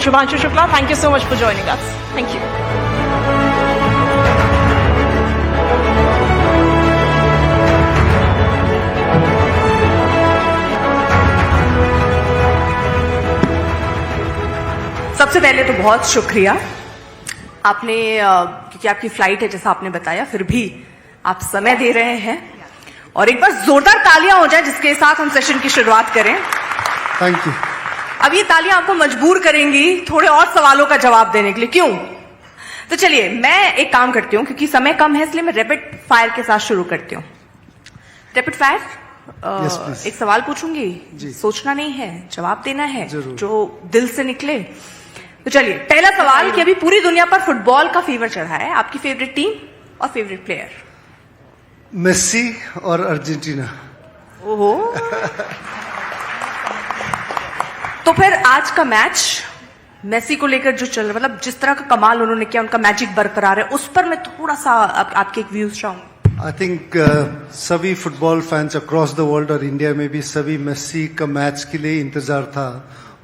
Shubhanshu Shukla, thank you so much for joining us. Thank you. सबसे पहले तो बहुत शुक्रिया आपने, क्योंकि आपकी फ्लाइट है जैसा आपने बताया, फिर भी आप समय दे रहे हैं, और एक बार जोरदार तालियां हो जाए जिसके साथ हम सेशन की शुरुआत करें। Thank you. अब ये तालियां आपको मजबूर करेंगी थोड़े और सवालों का जवाब देने के लिए, क्यों? तो चलिए मैं एक काम करती हूं, क्योंकि समय कम है इसलिए मैं रैपिड फायर के साथ शुरू करती हूं। रैपिड फायर, एक सवाल पूछूंगी, सोचना नहीं है, जवाब देना है जो दिल से निकले। तो चलिए पहला सवाल कि अभी पूरी दुनिया पर फुटबॉल का फीवर चढ़ा है, आपकी फेवरेट टीम और फेवरेट प्लेयर? मेसी और अर्जेंटीना। ओहो। तो फिर आज का मैच मेसी को लेकर जो चल रहा, मतलब जिस तरह का कमाल उन्होंने किया, उनका मैजिक बरकरार है, उस पर मैं थोड़ा सा आपके एक व्यूज चाहूंगी। आई थिंक सभी football fans across the world और इंडिया में भी सभी मेसी का मैच के लिए इंतजार था,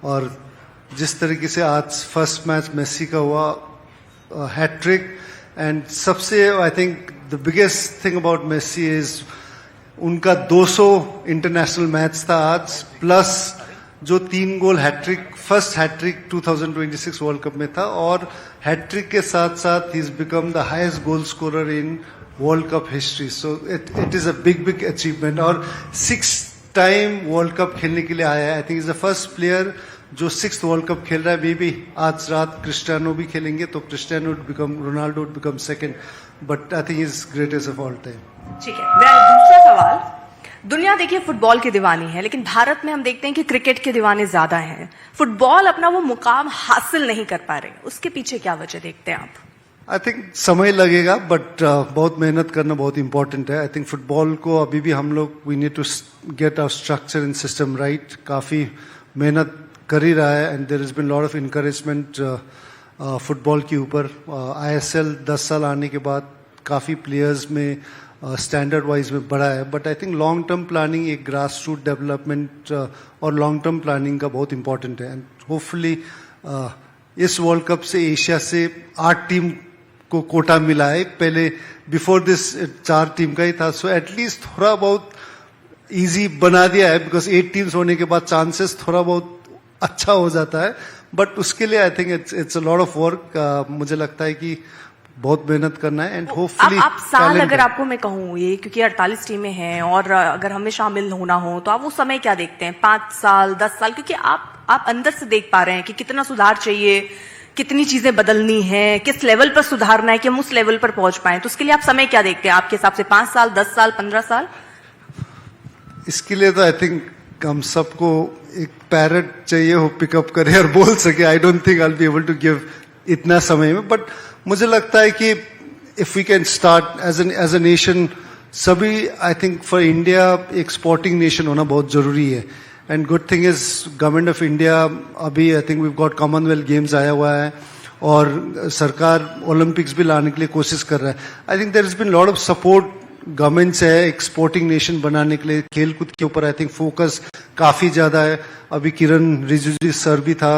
और जिस तरीके से आज फर्स्ट मैच मेसी का हुआ, हैट्रिक, एंड सबसे I think the biggest thing about Messi is उनका 200 इंटरनेशनल मैच था आज, प्लस जो 3 goal hat-trick, first hat-trick 2026 World Cup में था, और हैट्रिक के साथ साथ ही is become the highest goal scorer in World Cup history. So it is a big achievement, और 6 टाइम वर्ल्ड कप खेलने के लिए आया है। I think is the first player जो 6th वर्ल्ड कप खेल रहा है। मे बी आज रात क्रिस्टियानो भी खेलेंगे तो Cristiano become, Ronaldo become second, but I think is greatest of all time. ठीक है, मेरा दूसरा सवाल, दुनिया देखिए फुटबॉल की दीवानी है, लेकिन भारत में हम देखते हैं कि क्रिकेट के दीवाने ज्यादा हैं। फुटबॉल अपना वो मुकाम हासिल नहीं कर पा रहे, उसके पीछे क्या वजह देखते हैं आप? आई थिंक समय लगेगा, बट बहुत मेहनत करना बहुत इंपॉर्टेंट है। आई थिंक फुटबॉल को अभी भी हम लोग, we need to get our structure and system right. काफी मेहनत कर ही रहा है, and there has been lot of encouragement football के ऊपर। ISL 10 साल आने के बाद काफी प्लेयर्स में स्टैंडर्ड वाइज में बढ़ा है, but I think long term planning, एक ग्रास रूट डेवलपमेंट और लॉन्ग टर्म प्लानिंग का बहुत इंपॉर्टेंट है। एंड होपफुली इस वर्ल्ड कप से एशिया से 8 टीम को कोटा मिला है, पहले बिफोर दिस 4 टीम का ही था। सो एटलीस्ट थोड़ा बहुत इजी बना दिया है, बिकॉज 8 टीम्स होने के बाद चांसेस थोड़ा बहुत अच्छा हो जाता है, बट उसके लिए आई think it's a lot of work. मुझे लगता है कि बहुत मेहनत करना है, एंड होपफुली आप साल अगर आपको मैं कहूँ ये, क्योंकि 48 टीमें हैं और अगर हमें शामिल होना हो तो आप वो समय क्या देखते हैं? 5 साल, 10 साल? क्योंकि आप अंदर से देख पा रहे हैं कि कितना सुधार चाहिए, कितनी चीजें बदलनी है, किस लेवल पर सुधारना है कि हम उस लेवल पर पहुंच पाए। तो उसके लिए आप समय क्या देखते हैं आपके हिसाब से? 5 साल, 10 साल, 15 साल? इसके लिए तो आई थिंक हम सबको एक पैरेट चाहिए हो, पिकअप करे और बोल सके। I don't think I will be able to give इतना समय में, बट मुझे लगता है कि if we can start as a nation, सभी, आई थिंक फॉर इंडिया एक स्पोर्टिंग नेशन होना बहुत जरूरी है। And good thing is government of India, अभी I think we got Commonwealth Games आया हुआ है, और सरकार ओलंपिक्स भी लाने के लिए कोशिश कर रहा है। I think there has been lot of support government से है एक स्पोर्टिंग नेशन बनाने के लिए। खेलकूद के ऊपर आई थिंक फोकस काफी ज्यादा है। अभी किरण रिजिजू सर भी था,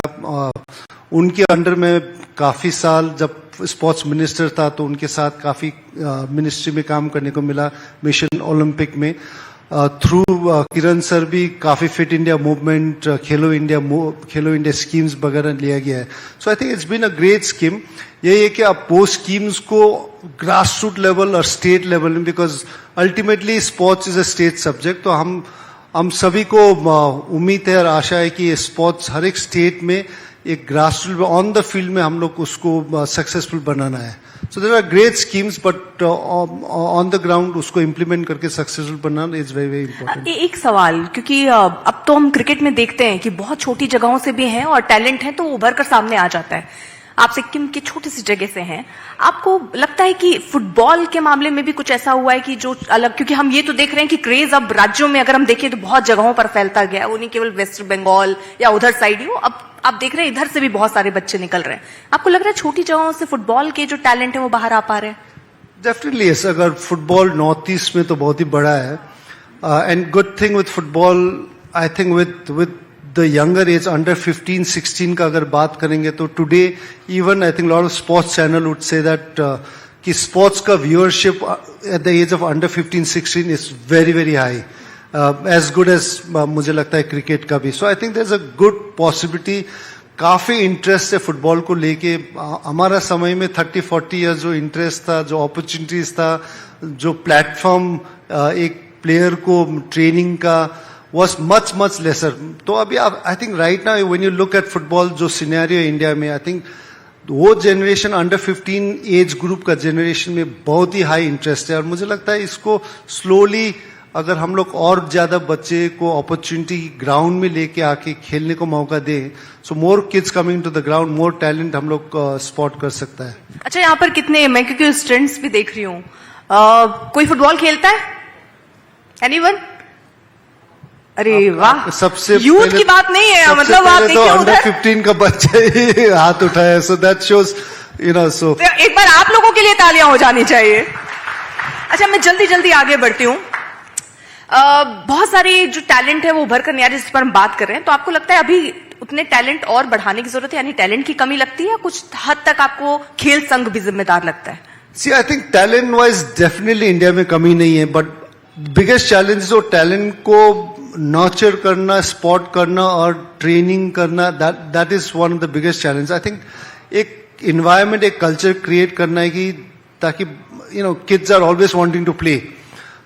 उनके अंडर में काफी साल जब स्पोर्ट्स मिनिस्टर था तो उनके साथ काफी मिनिस्ट्री में काम करने को मिला, मिशन ओलंपिक में। थ्रू किरण सर भी काफी fit India movement, Khelo India schemes वगैरह लिया गया है। So I think it's been a great scheme. यही है कि आप वो स्कीम्स को ग्रास रूट लेवल और स्टेट लेवल में, because ultimately sports is a state subject, तो हम सभी को उम्मीद है और आशा है कि स्पोर्ट्स हर एक स्टेट में एक grass root on the field में हम लोग उसको सक्सेसफुल बनाना है। So there are great schemes, but on the ground उसको इम्प्लीमेंट करके सक्सेसफुल बनाना इज वेरी वेरी इंपॉर्टेंट। एक सवाल, क्योंकि अब तो हम क्रिकेट में देखते हैं कि बहुत छोटी जगहों से भी हैं और टैलेंट है तो उभर कर सामने आ जाता है। आप सिक्किम की छोटी सी जगह से हैं, आपको लगता है कि फुटबॉल के मामले में भी कुछ ऐसा हुआ है कि जो अलग, क्योंकि हम ये तो देख रहे हैं कि क्रेज अब राज्यों में अगर हम देखें तो बहुत जगहों पर फैलता गया, वो नहीं केवल वेस्ट बंगाल या उधर साइड ही हो, अब आप देख रहे हैं इधर से भी बहुत सारे बच्चे निकल रहे हैं। आपको लग रहा है छोटी जगहों से फुटबॉल के जो टैलेंट है वो बाहर आ पा रहे हैं? Definitely yes. अगर फुटबॉल नॉर्थ ईस्ट में तो बहुत ही बड़ा है, and good thing with football, I think with the younger age under 15-16 का अगर बात करेंगे तो today even I think lot of sports channel would say that कि स्पोर्ट्स का viewership at the age of under 15-16 is very very high, as good as मुझे लगता है क्रिकेट का भी. So I think there is a good possibility. काफी interest है football को लेके. हमारा समय में 30-40 ईयर्स जो इंटरेस्ट था, जो अपॉर्चुनिटीज था, जो प्लेटफॉर्म एक प्लेयर को ट्रेनिंग का was much lesser. तो अभी आप I think right now when you look at football जो सिनेरियो इंडिया में, आई थिंक वो जनरेशन अंडर 15 एज ग्रुप का जनरेशन में बहुत ही हाई इंटरेस्ट है. और मुझे लगता है इसको स्लोली अगर हम लोग और ज्यादा बच्चे को अपॉर्चुनिटी ग्राउंड में लेके आके खेलने को मौका दें, so more kids coming to the ground, more talent हम लोग स्पॉट कर सकता है. अच्छा, यहाँ पर कितने, मैं क्योंकि स्टूडेंट्स भी देख रही हूँ, कोई फुटबॉल खेलता है? एनीवन? अरे वाह, सबसे यूथ की बात नहीं है, मतलब आप देखिए तो अंडर उधर 15 का बच्चा ही हाथ उठाया. सो दैट शोज सो एक बार आप लोगों के लिए तालियां हो जानी चाहिए. अच्छा, मैं जल्दी आगे बढ़ती हूँ. बहुत सारी जो टैलेंट है वो उभर कर नहीं आ रही, जिस पर हम बात कर रहे हैं. तो आपको लगता है अभी उतने टैलेंट और बढ़ाने की जरूरत है, यानी टैलेंट की कमी लगती है, या कुछ हद तक आपको खेल संघ भी जिम्मेदार लगता है? See I think talent wise definitely India में कमी नहीं है, बट बिगेस्ट चैलेंज जो टैलेंट को नर्चर करना, स्पॉट करना और ट्रेनिंग करना, that is one of the biggest challenge. I think एक इन्वायरमेंट, एक कल्चर क्रिएट करना है कि ताकि kids are always wanting to play.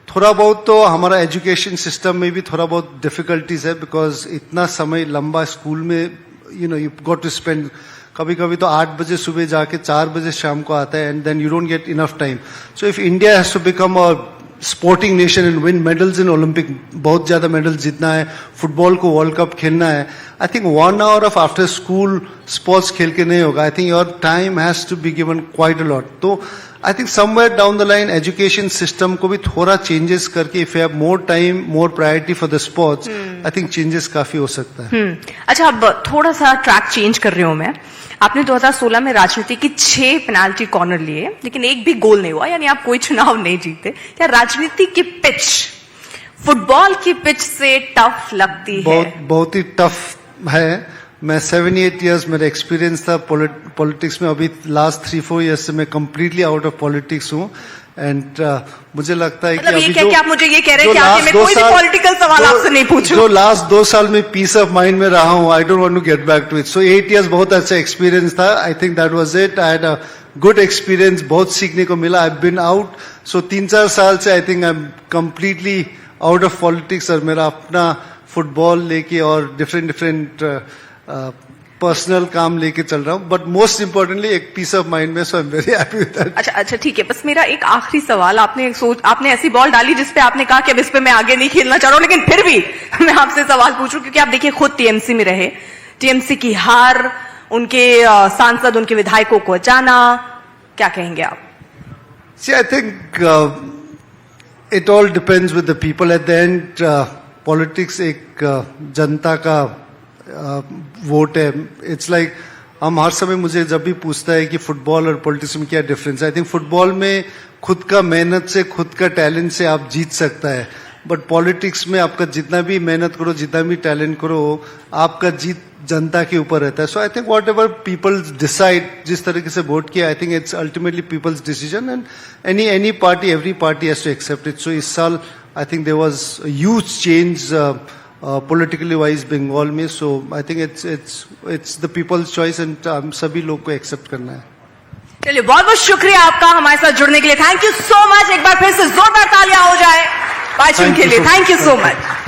थोड़ा बहुत तो हमारा एजुकेशन सिस्टम में भी थोड़ा बहुत डिफिकल्टीज है, बिकॉज इतना समय लंबा स्कूल में यू गॉट टू स्पेंड. कभी कभी तो 8 बजे सुबह जाके 4 बजे शाम को आता है, and then you don't get enough time. So if India has to become a sporting nation and win medals in Olympic, बहुत ज्यादा मेडल्स जीतना है, फुटबॉल को वर्ल्ड कप खेलना है, I think 1 hour off after school sports खेल के नहीं होगा. I think your time has to be given quite a lot. तो I think somewhere down the line education system को भी थोड़ा चेंजेस करके, if you have more time, more priority for the sports, I think changes काफी हो सकता है. अच्छा, अब थोड़ा सा ट्रैक चेंज कर रही हूं मैं. आपने 2016 में राजनीति की 6 पेनाल्टी कॉर्नर लिए, लेकिन एक भी गोल नहीं हुआ, यानी आप कोई चुनाव नहीं जीते. क्या राजनीति की पिच फुटबॉल की पिच से टफ लगती है? बहुत ही टफ है. मैं 7-8 ईयर्स मेरा एक्सपीरियंस था पॉलिटिक्स में. अभी लास्ट 3-4 ईयर्स से मैं कंप्लीटली आउट ऑफ पॉलिटिक्स हूँ. एंड मुझे लगता है कि मतलब अभी क्या आप मुझे ये कह रहे हैं कि आगे मैं कोई भी पॉलिटिकल सवाल आपसे नहीं पूछूं? जो लास्ट 2 साल में पीस ऑफ माइंड में रहा हूं, I don't want to get back to it. So 8 years बहुत अच्छा एक्सपीरियंस था. I think that was it. I had a good experience, बहुत सीखने को मिला. I have been out. So 3-4 साल से I think I am completely out of politics, और मेरा अपना फुटबॉल लेके और डिफरेंट पर्सनल काम लेके चल रहा हूं. बट मोस्ट इंपॉर्टेंटली एक पीस ऑफ माइंड में. So I am very happy with that. अच्छा, ठीक है. बस मेरा एक आखिरी सवाल. आपने ऐसी बॉल डाली जिसपे आपने कहा कि अब इस पे मैं आगे नहीं खेलना चाह रहा हूं, लेकिन फिर भी मैं आपसे सवाल पूछूं, क्योंकि आप देखिए खुद टीएमसी में रहे. टीएमसी की हार, उनके सांसद, उनके विधायकों को जाना, क्या कहेंगे आप? See, I think it all depends with the people. At the end, politics एक जनता का वोट है. इट्स लाइक हम हर समय, मुझे जब भी पूछता है कि फुटबॉल और पॉलिटिक्स में क्या डिफरेंस है, आई थिंक फुटबॉल में खुद का मेहनत से, खुद का टैलेंट से आप जीत सकता है. बट पॉलिटिक्स में आपका जितना भी मेहनत करो, जितना भी टैलेंट करो, आपका जीत जनता के ऊपर रहता है. So I think whatever people decide, जिस तरीके से वोट किया, I think it's ultimately people's decision, and any party, every party has to accept it. So इस साल I think there was huge change politically wise Bengal में. So I think it's the people's choice, and हम सभी लोग को accept करना है. चलिए, बहुत बहुत शुक्रिया आपका हमारे साथ जुड़ने के लिए. Thank you so much. एक बार फिर से जोरदार तालियां हो जाए भाईचुन के लिए. Thank you so much.